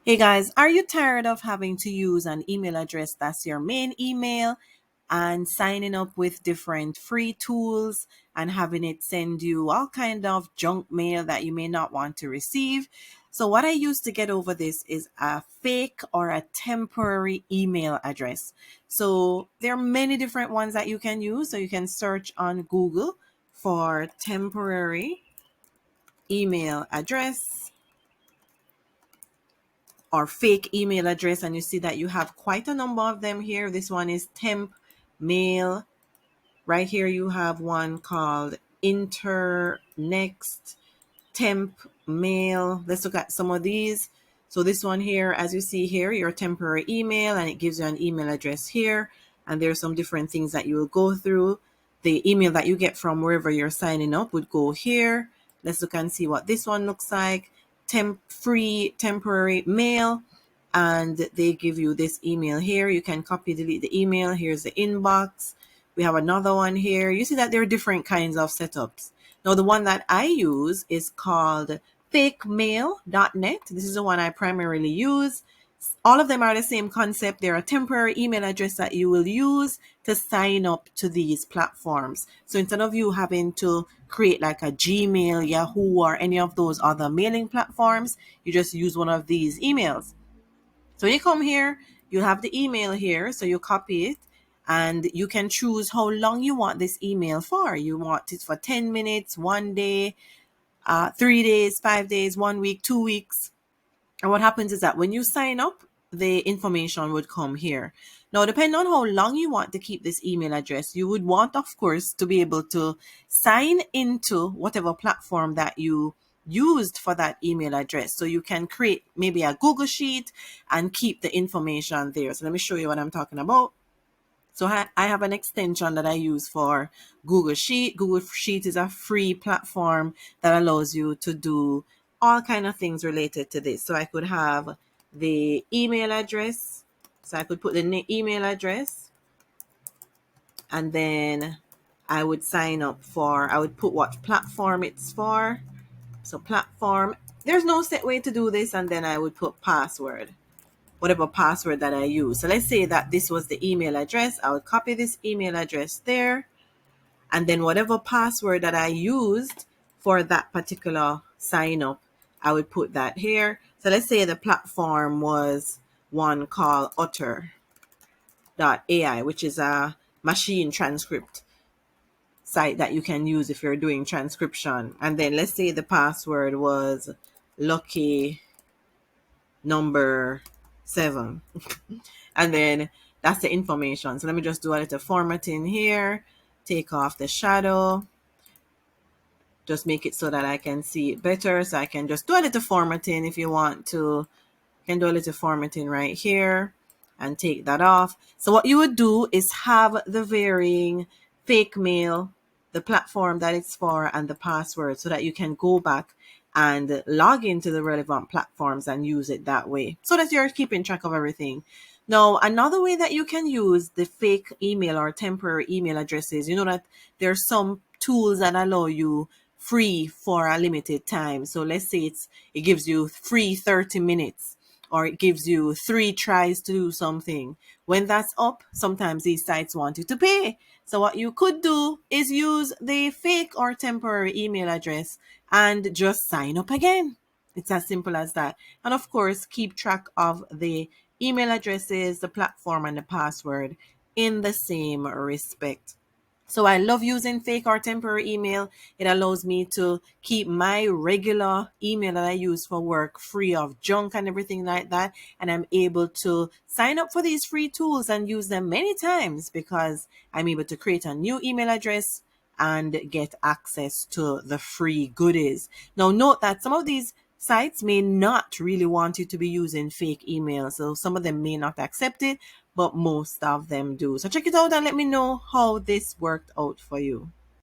Hey guys, are you tired of having to use an email address that's your main email and signing up with different free tools and having it send you all kind of junk mail that you may not want to receive? So what I use to get over this is a fake or a temporary email address. So there are many different ones that you can use. So you can search on Google for temporary email address or fake email address, and you see that you have quite a number of them here. This one is temp mail. Right here you have one called internext temp mail. Let's look at some of these. So this one here, as you see here, your temporary email, and it gives you an email address here, and there's some different things that you will go through. The email that you get from wherever you're signing up would go here. Let's look and see what this one looks like. Free temporary mail, and they give you this email here. You can copy delete the email. Here's the inbox. We have another one here. You see that there are different kinds of setups. Now, the one that I use is called fakemail.net. This is the one I primarily use. All of them are the same concept. They're a temporary email address that you will use to sign up to these platforms. So instead of you having to create like a Gmail, Yahoo, or any of those other mailing platforms, you just use one of these emails. So when you come here, you have the email here. So you copy it and you can choose how long you want this email for. You want it for 10 minutes, 1 day, 3 days, 5 days, 1 week, 2 weeks. And what happens is that when you sign up, the information would come here. Now, depending on how long you want to keep this email address, you would want, of course, to be able to sign into whatever platform that you used for that email address. So you can create maybe a Google Sheet and keep the information there. So let me show you what I'm talking about. So I have an extension that I use for Google Sheet. Google Sheet is a free platform that allows you to do all kind of things related to this. So I could have the email address. So I could put the email address, and then I would sign up for, I would put what platform it's for. So platform, there's no set way to do this. And then I would put password, whatever password that I use. So let's say that this was the email address. I would copy this email address there. And then whatever password that I used for that particular sign up, I would put that here. So let's say the platform was one called utter.ai, which is a machine transcript site that you can use if you're doing transcription. And then let's say the password was lucky number 7. And then that's the information. So let me just do a little formatting here, take off the shadow, just make it so that I can see it better. So I can just do a little formatting if you want to. You can do a little formatting right here and take that off. So what you would do is have the varying fake mail, the platform that it's for, and the password, so that you can go back and log into the relevant platforms and use it that way, so that you're keeping track of everything. Now, another way that you can use the fake email or temporary email addresses, you know that there's some tools that allow you free for a limited time. So let's say it gives you free 30 minutes, or it gives you 3 tries to do something. When that's up, sometimes these sites want you to pay. So what you could do is use the fake or temporary email address and just sign up again. It's as simple as that. And of course, keep track of the email addresses, the platform, and the password in the same respect. So I love using fake or temporary email. It allows me to keep my regular email that I use for work free of junk and everything like that. And I'm able to sign up for these free tools and use them many times because I'm able to create a new email address and get access to the free goodies. Now, note that some of these sites may not really want you to be using fake emails. So some of them may not accept it, but most of them do. So check it out and let me know how this worked out for you.